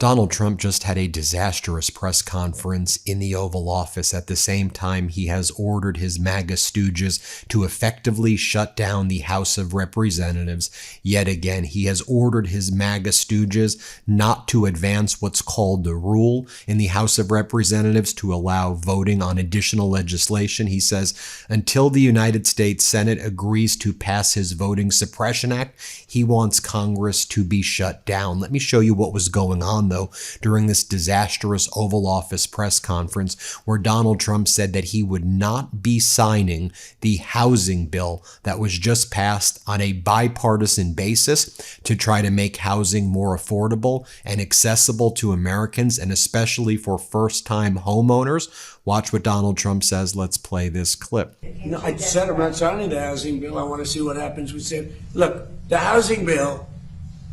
Donald Trump just had a disastrous press conference in the Oval Office. At the same time, he has ordered his MAGA stooges to effectively shut down the House of Representatives. Yet again, he has ordered his MAGA stooges not to advance what's called the rule in the House of Representatives to allow voting on additional legislation. He says until the United States Senate agrees to pass his Voting Suppression Act, he wants Congress to be shut down. Let me show you what was going on, though, during this disastrous Oval Office press conference where Donald Trump said that he would not be signing the housing bill that was just passed on a bipartisan basis to try to make housing more affordable and accessible to Americans, and especially for first-time homeowners. Watch what Donald Trump says. Let's play this clip. No, I said I'm not signing the housing bill. I want to see what happens. We said, look, the housing bill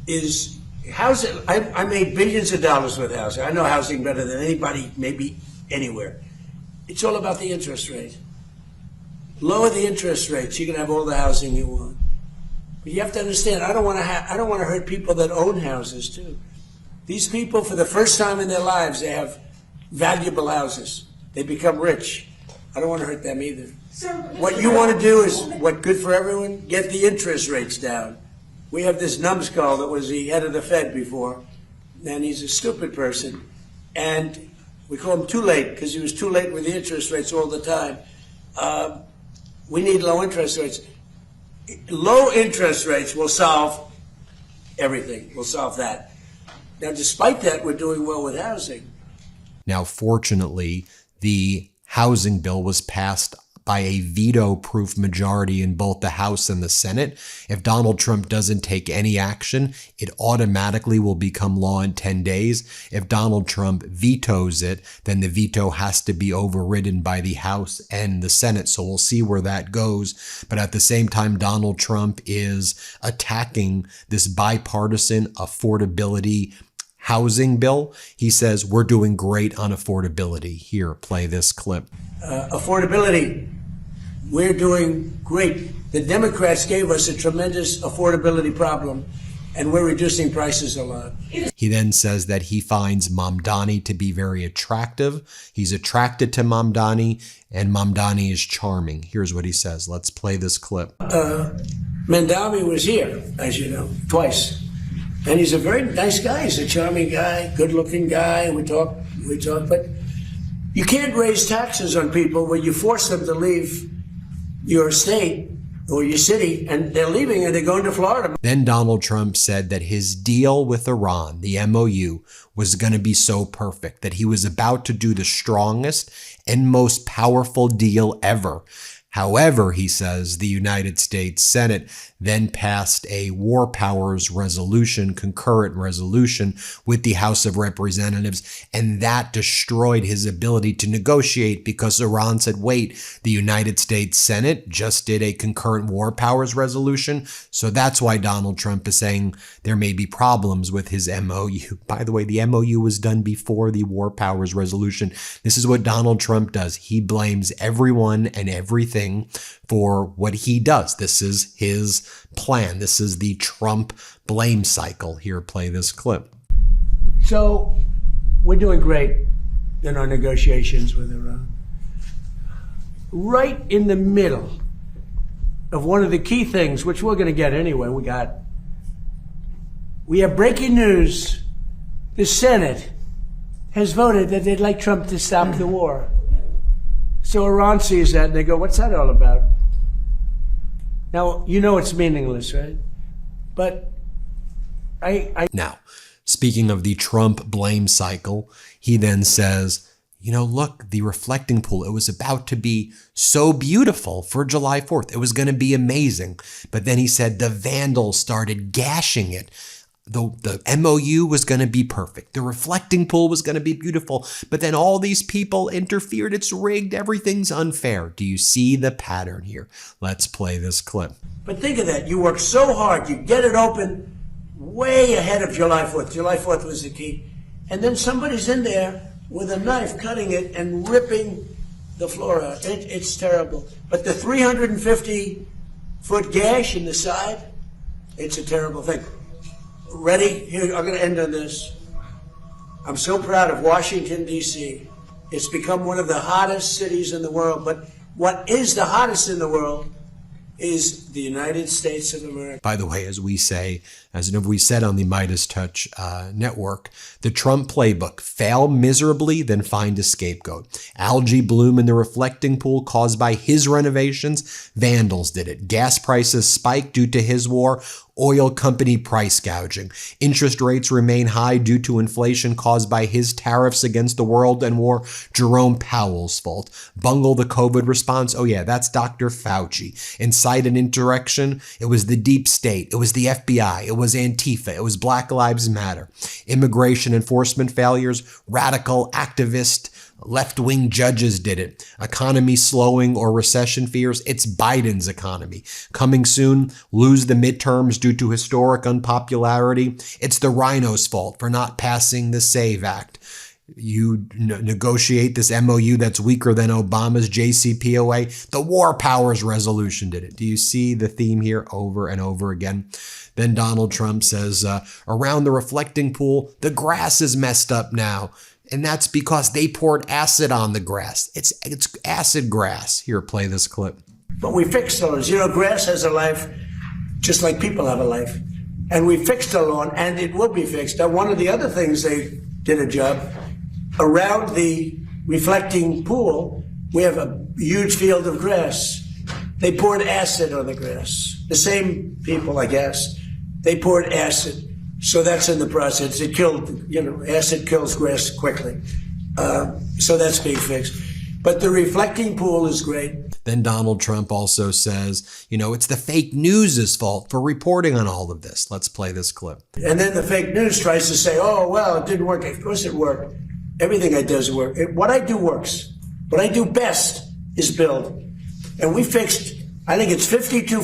is housing. I made billions of dollars with housing. I know housing better than anybody, maybe anywhere. It's all about the interest rate. Lower the interest rates, you can have all the housing you want. But you have to understand, I don't want to hurt people that own houses too. These people, for the first time in their lives, they have valuable houses. They become rich. I don't want to hurt them either. What you want to do is what good for everyone? Get the interest rates down. We have this numbskull that was the head of the Fed before, and he's a stupid person. And we call him too late because he was too late with the interest rates all the time. We need low interest rates. Low interest rates will solve everything. We'll solve that. Now, despite that, we're doing well with housing. Now, fortunately, the housing bill was passed by a veto-proof majority in both the House and the Senate. If Donald Trump doesn't take any action, it automatically will become law in 10 days. If Donald Trump vetoes it, then the veto has to be overridden by the House and the Senate. So we'll see where that goes. But at the same time, Donald Trump is attacking this bipartisan affordability housing bill. He says we're doing great on affordability. Here, play this clip. Affordability, we're doing great. The Democrats gave us a tremendous affordability problem, and we're reducing prices a lot. He then says that he finds Mamdani to be very attractive. He's attracted to Mamdani, and Mamdani is charming. Here's what he says. Let's play this clip. Mamdani was here, as you know, twice. And he's a very nice guy. He's a charming guy, good-looking guy. We talk, but you can't raise taxes on people when you force them to leave your state or your city, and they're leaving and they're going to Florida. Then Donald Trump said that his deal with Iran, the MOU, was going to be so perfect, that he was about to do the strongest and most powerful deal ever. However, he says, the United States Senate then passed a war powers resolution, concurrent resolution with the House of Representatives, and that destroyed his ability to negotiate because Iran said, wait, the United States Senate just did a concurrent war powers resolution. So that's why Donald Trump is saying there may be problems with his MOU. By the way, the MOU was done before the war powers resolution. This is what Donald Trump does. He blames everyone and everything for what he does. This is his plan. This is the Trump blame cycle. Here, play this clip. So we're doing great in our negotiations with Iran. Right in the middle of one of the key things, which we're going to get anyway, we have breaking news. The Senate has voted that they'd like Trump to stop the war. So Iran sees that and they go, what's that all about? Now, you know it's meaningless, right? But Now, speaking of the Trump blame cycle, he then says, you know, look, the reflecting pool, it was about to be so beautiful for July 4th. It was going to be amazing. But then he said the vandals started gashing it. The MOU was going to be perfect. The reflecting pool was going to be beautiful. But then all these people interfered. It's rigged. Everything's unfair. Do you see the pattern here? Let's play this clip. But think of that. You work so hard. You get it open way ahead of July 4th. July 4th was the key. And then somebody's in there with a knife cutting it and ripping the floor out. It's terrible. But the 350-foot gash in the side, it's a terrible thing. Ready? Here, I'm going to end on this. I'm so proud of Washington, D.C. It's become one of the hottest cities in the world. But what is the hottest in the world is the United States of America. By the way, as we said on the MeidasTouch network, the Trump playbook: fail miserably, then find a scapegoat. Algae bloom in the reflecting pool caused by his renovations. Vandals did it. Gas prices spiked due to his war. Oil company price gouging. Interest rates remain high due to inflation caused by his tariffs against the world and war. Jerome Powell's fault. Bungle the COVID response. Oh yeah, that's Dr. Fauci. Incite an insurrection. It was the deep state. It was the FBI. It was Antifa. It was Black Lives Matter. Immigration enforcement failures. Radical activist left-wing judges did it. Economy slowing or recession fears. It's Biden's economy. Coming soon, lose the midterms due to historic unpopularity. It's the rhinos' fault for not passing the SAVE Act. You negotiate this MOU that's weaker than Obama's JCPOA. The War Powers Resolution did it. Do you see the theme here over and over again? Then Donald Trump says, around the reflecting pool, the grass is messed up now. And that's because they poured acid on the grass. It's acid grass. Here, play this clip. But we fixed those. You know, grass has a life just like people have a life. And we fixed the lawn, and it will be fixed. Now, one of the other things they did a job, around the reflecting pool, we have a huge field of grass. They poured acid on the grass. The same people, I guess, they poured acid. So that's in the process. It killed, acid kills grass quickly. So that's being fixed. But the reflecting pool is great. Then Donald Trump also says, it's the fake news' fault for reporting on all of this. Let's play this clip. And then the fake news tries to say, oh, well, it didn't work. Of course it worked. Everything I do works. What I do works. What I do best is build. And we fixed, I think it's 52,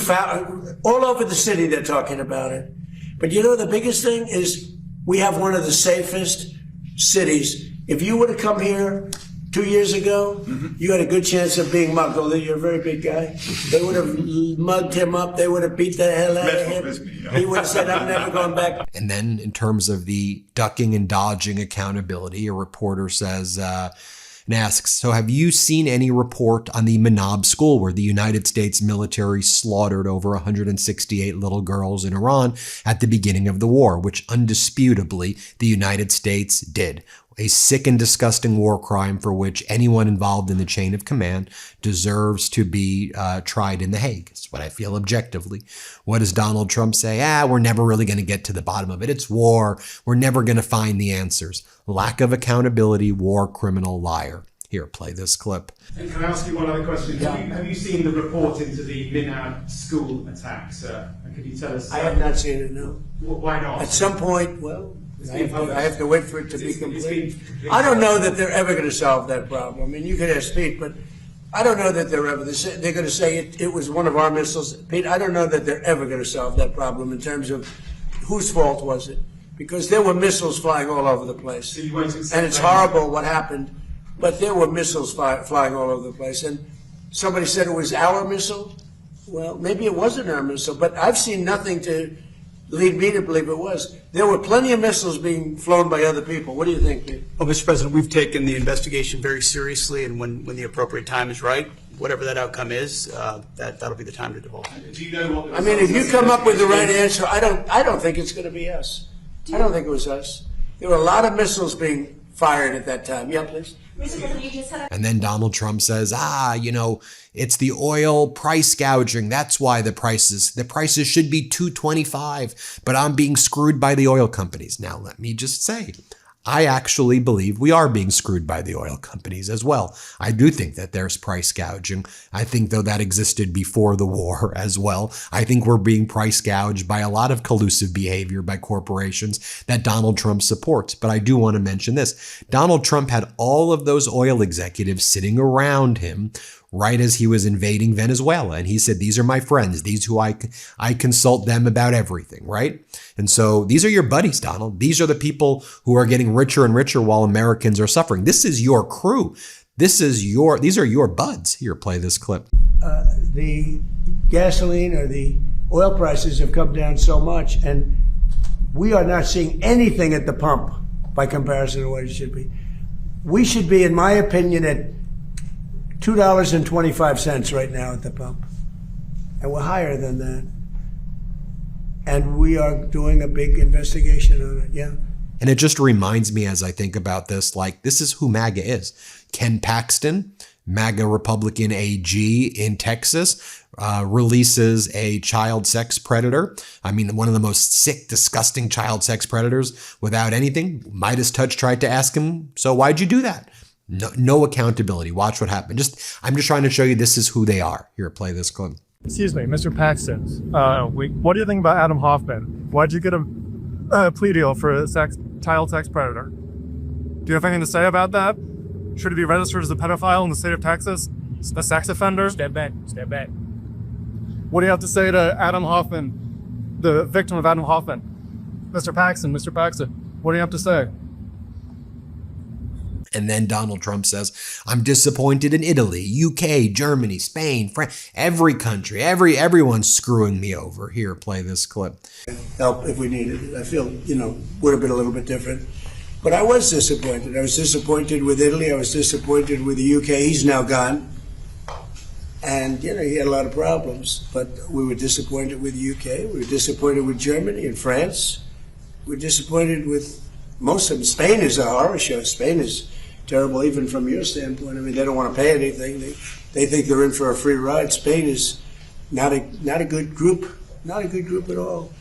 all over the city they're talking about it. But the biggest thing is we have one of the safest cities. If you would have come here 2 years ago, you had a good chance of being mugged, although you're a very big guy. They would have mugged him up. They would have beat the hell out of him. He would have said, I'm never going back. And then in terms of the ducking and dodging accountability, a reporter says, and asks, so have you seen any report on the Manab school where the United States military slaughtered over 168 little girls in Iran at the beginning of the war, which undisputably the United States did? A sick and disgusting war crime for which anyone involved in the chain of command deserves to be tried in The Hague. That's what I feel objectively. What does Donald Trump say? We're never really going to get to the bottom of it. It's war. We're never going to find the answers. Lack of accountability, war criminal, liar. Here, play this clip. And can I ask you one other question? Yeah. Have you seen the report into the Minab school attack, sir? And could you tell us? I have not seen it, no. Why not? At some point, well, I have to wait for it to be complete. complete. I don't know that they're ever going to solve that problem. I mean, you could ask Pete, but I don't know that they're going to say it was one of our missiles. Pete, I don't know that they're ever going to solve that problem in terms of whose fault was it. Because there were missiles flying all over the place. So you won't accept and it's horrible what happened, but there were missiles flying all over the place. And somebody said it was our missile. Well, maybe it wasn't our missile, but I've seen nothing to lead me to believe it was. There were plenty of missiles being flown by other people. What do you think, Pete? Well, Mr. President, we've taken the investigation very seriously, and when the appropriate time is right, whatever that outcome is, that'll be the time to divulge. Do you know what? I mean, if you come up with the right answer, I don't think it's going to be us. I don't think it was us. There were a lot of missiles being fired at that time. Yeah, please. And then Donald Trump says, it's the oil price gouging. That's why the prices should be $2.25, but I'm being screwed by the oil companies. Now, let me just say, I actually believe we are being screwed by the oil companies as well. I do think that there's price gouging. I think, though, that existed before the war as well. I think we're being price gouged by a lot of collusive behavior by corporations that Donald Trump supports. But I do want to mention this. Donald Trump had all of those oil executives sitting around him right as he was invading Venezuela. And he said, these are my friends, these who I consult them about everything, right? And so these are your buddies, Donald. These are the people who are getting richer and richer while Americans are suffering. This is your crew. These are your buds. Here, play this clip. The gasoline or the oil prices have come down so much, and we are not seeing anything at the pump. by comparison to what it should be. We should be, in my opinion, at $2.25 right now at the pump. And we're higher than that. And we are doing a big investigation on it, yeah. And it just reminds me as I think about this, like, this is who MAGA is. Ken Paxton, MAGA Republican AG in Texas, releases a child sex predator. I mean, one of the most sick, disgusting child sex predators without anything. MeidasTouch tried to ask him, so why'd you do that? No accountability. Watch what happened. I'm just trying to show you this is who they are. Here, play this clip. Excuse me, Mr. Paxton. What do you think about Adam Hoffman? Why'd you get a plea deal for a child sex predator? Do you have anything to say about that? Should he be registered as a pedophile in the state of Texas? A sex offender? Step back. What do you have to say to Adam Hoffman, the victim of Adam Hoffman? Mr. Paxton, what do you have to say? And then Donald Trump says, I'm disappointed in Italy, UK, Germany, Spain, France, every country, everyone's screwing me over. Here, play this clip. Help if we needed it. I feel, would have been a little bit different. But I was disappointed. I was disappointed with Italy. I was disappointed with the UK. He's now gone. And, he had a lot of problems. But we were disappointed with the UK. We were disappointed with Germany and France. We were disappointed with most of them. Spain is a horror show. Spain is terrible, even from your standpoint. I mean, they don't want to pay anything. They think they're in for a free ride. Spain is not a good group. Not a good group at all.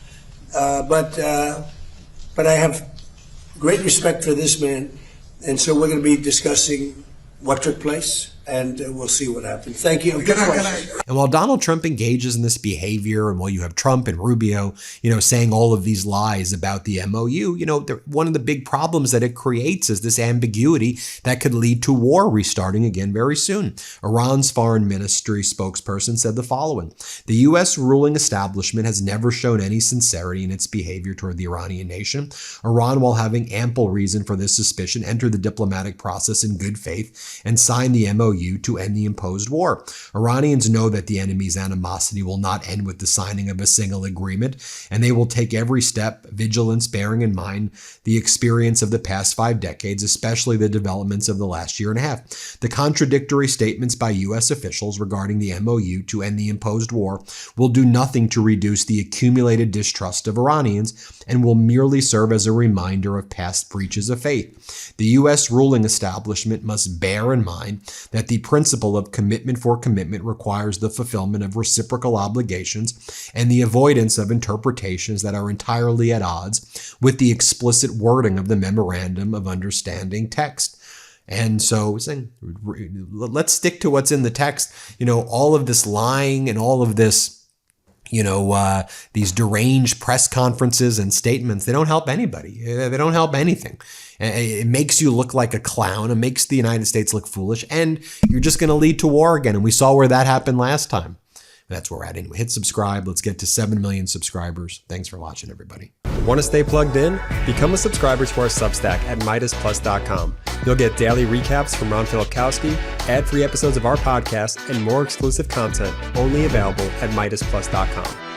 But I have great respect for this man, and so we're going to be discussing what took place, and we'll see what happens. Thank you. And while Donald Trump engages in this behavior, and while you have Trump and Rubio, saying all of these lies about the MOU, one of the big problems that it creates is this ambiguity that could lead to war restarting again very soon. Iran's foreign ministry spokesperson said the following: the U.S. ruling establishment has never shown any sincerity in its behavior toward the Iranian nation. Iran, while having ample reason for this suspicion, entered the diplomatic process in good faith and signed the MOU to end the imposed war. Iranians know that the enemy's animosity will not end with the signing of a single agreement, and they will take every step, vigilance, bearing in mind the experience of the past 5 decades, especially the developments of the last year and a half. The contradictory statements by U.S. officials regarding the MOU to end the imposed war will do nothing to reduce the accumulated distrust of Iranians and will merely serve as a reminder of past breaches of faith. The U.S. ruling establishment must bear in mind that the principle of commitment for commitment requires the fulfillment of reciprocal obligations and the avoidance of interpretations that are entirely at odds with the explicit wording of the Memorandum of Understanding text. And so saying, let's stick to what's in the text. All of this lying and all of this, these deranged press conferences and statements, they don't help anybody. They don't help anything. It makes you look like a clown. It makes the United States look foolish. And you're just going to lead to war again. And we saw where that happened last time. That's where we're at. Anyway, hit subscribe. Let's get to 7 million subscribers. Thanks for watching, everybody. Want to stay plugged in? Become a subscriber to our Substack at MeidasPlus.com. You'll get daily recaps from Ron Filipkowski, ad-free episodes of our podcast, and more exclusive content only available at MeidasPlus.com.